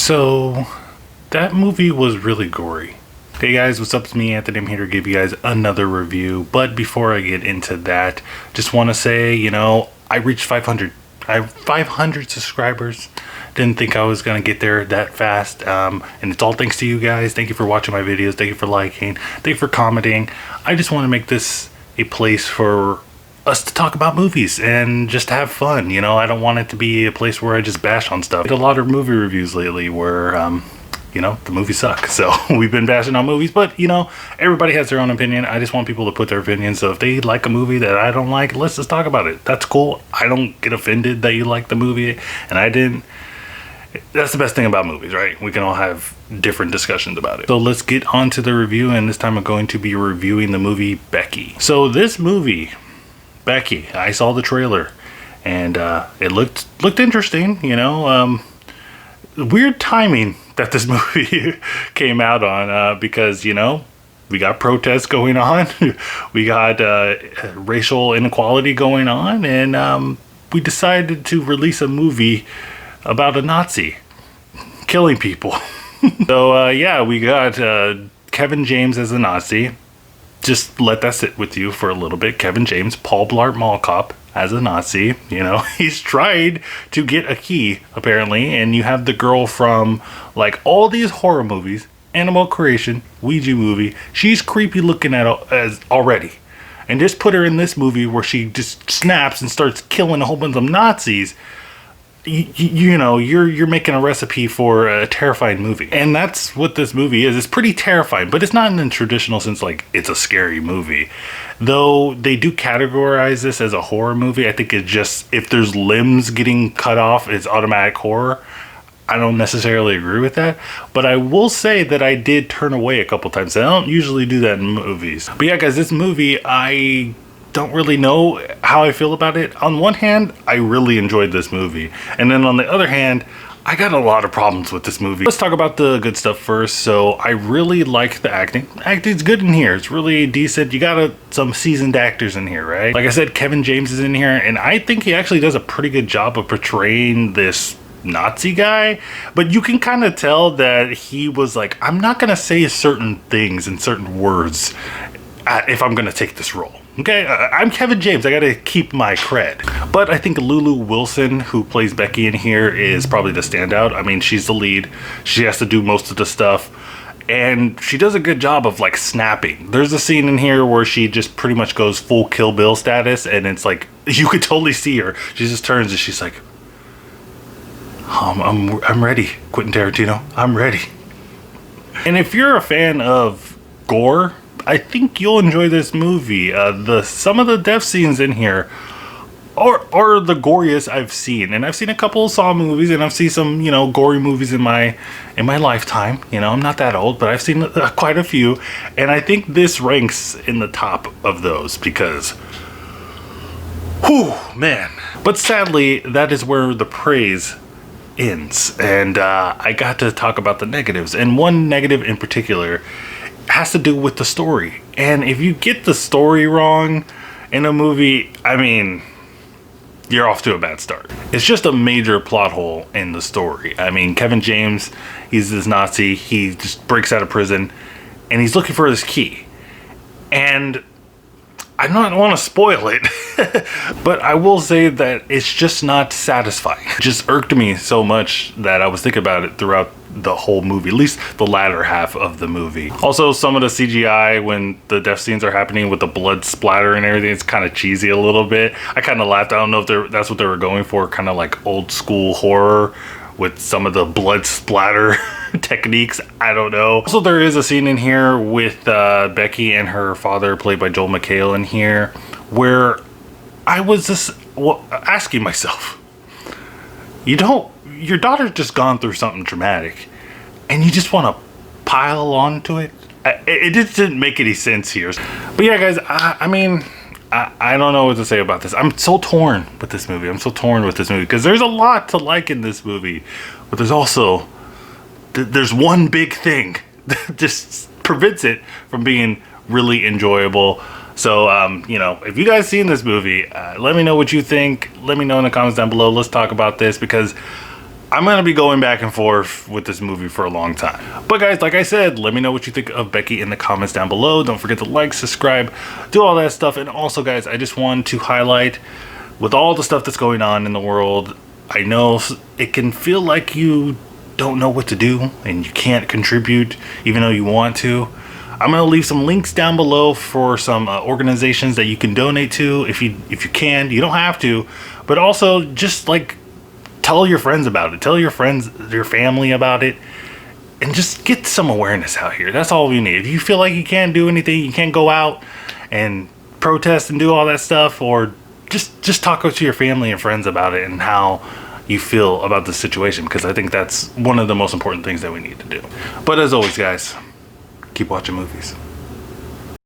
So, that movie was really gory. Hey guys, what's up? It's me, Anthony. I'm here to give you guys another review. But before I get into that, just want to say, I reached 500. I have 500 subscribers. Didn't think I was going to get there that fast. And it's all thanks to you guys. Thank you for watching my videos. Thank you for liking. Thank you for commenting. I just want to make this a place for us to talk about movies and just have fun. I don't want it to be a place where I just bash on stuff. I did a lot of movie reviews lately where, the movies suck. So we've been bashing on movies, but everybody has their own opinion. I just want people to put their opinion. So if they like a movie that I don't like, let's just talk about it. That's cool. I don't get offended that you like the movie and I didn't. That's the best thing about movies, right? We can all have different discussions about it. So let's get on to the review, and this time I'm going to be reviewing the movie Becky. So this movie, Becky, I saw the trailer and it looked interesting. Weird timing that this movie came out on because we got protests going on, we got racial inequality going on, and we decided to release a movie about a Nazi killing people. So we got Kevin James as a Nazi. Just let that sit with you for a little bit. Kevin James, Paul Blart Mall Cop as a Nazi. He's tried to get a key, apparently. And you have the girl from, all these horror movies, Animal Creation, Ouija movie. She's creepy looking as already. And just put her in this movie where she just snaps and starts killing a whole bunch of Nazis. You're making a recipe for a terrifying movie. And that's what this movie is. It's pretty terrifying, but it's not in the traditional sense it's a scary movie. Though they do categorize this as a horror movie. I think it just, if there's limbs getting cut off, it's automatic horror. I don't necessarily agree with that, but I will say that I did turn away a couple times. I don't usually do that in movies. But yeah, guys, this movie, I don't really know how I feel about it. On one hand, I really enjoyed this movie, and then on the other hand, I got a lot of problems with this movie. Let's talk about the good stuff first. So I really like the acting. Acting's good in here. It's really decent. You got some seasoned actors in here, right? Like I said, Kevin James is in here, and I think he actually does a pretty good job of portraying this Nazi guy, but you can kind of tell that he was like, I'm not gonna say certain things and certain words if I'm gonna take this role. Okay, I'm Kevin James. I gotta keep my cred. But I think Lulu Wilson, who plays Becky in here, is probably the standout. I mean, she's the lead. She has to do most of the stuff. And she does a good job of snapping. There's a scene in here where she just pretty much goes full Kill Bill status. And it's you could totally see her. She just turns and she's like, I'm ready, Quentin Tarantino. I'm ready. And if you're a fan of gore, I think you'll enjoy this movie. Some of the death scenes in here are the goriest I've seen, and I've seen a couple of Saw movies, and I've seen some gory movies in my lifetime. I'm not that old, but I've seen quite a few, and I think this ranks in the top of those because, whew, man. But sadly, that is where the praise ends, and I got to talk about the negatives, and one negative in particular has to do with the story. And if you get the story wrong in a movie, I mean, you're off to a bad start. It's just a major plot hole in the story. I mean, Kevin James, he's this Nazi. He just breaks out of prison and he's looking for his key. And I don't want to spoil it, but I will say that it's just not satisfying. It just irked me so much that I was thinking about it throughout the whole movie, at least the latter half of the movie. Also, some of the CGI when the death scenes are happening with the blood splatter and everything, it's kind of cheesy a little bit. I kind of laughed. I don't know if that's what they were going for, kind of like old school horror with some of the blood splatter techniques. I don't know. Also, there is a scene in here with Becky and her father, played by Joel McHale in here, where I was just asking myself, your daughter's just gone through something traumatic and you just want to pile on to it? It just didn't make any sense here. But yeah, guys, I mean, I don't know what to say about this. I'm so torn with this movie. Because there's a lot to like in this movie, but there's also there's one big thing that just prevents it from being really enjoyable. So, if you guys seen this movie, let me know what you think. Let me know in the comments down below. Let's talk about this, because I'm going to be going back and forth with this movie for a long time. But guys, like I said, let me know what you think of Becky in the comments down below. Don't forget to like, subscribe, do all that stuff. And also, guys, I just want to highlight, with all the stuff that's going on in the world, I know it can feel like you don't know what to do and you can't contribute even though you want to. I'm going to leave some links down below for some organizations that you can donate to if you can. You don't have to, but also just like tell your friends about it. Tell your friends, your family about it, and just get some awareness out here. That's all we need. If you feel like you can't do anything, you can't go out and protest and do all that stuff, or just talk to your family and friends about it and how you feel about the situation, because I think that's one of the most important things that we need to do. But as always, guys, keep watching movies.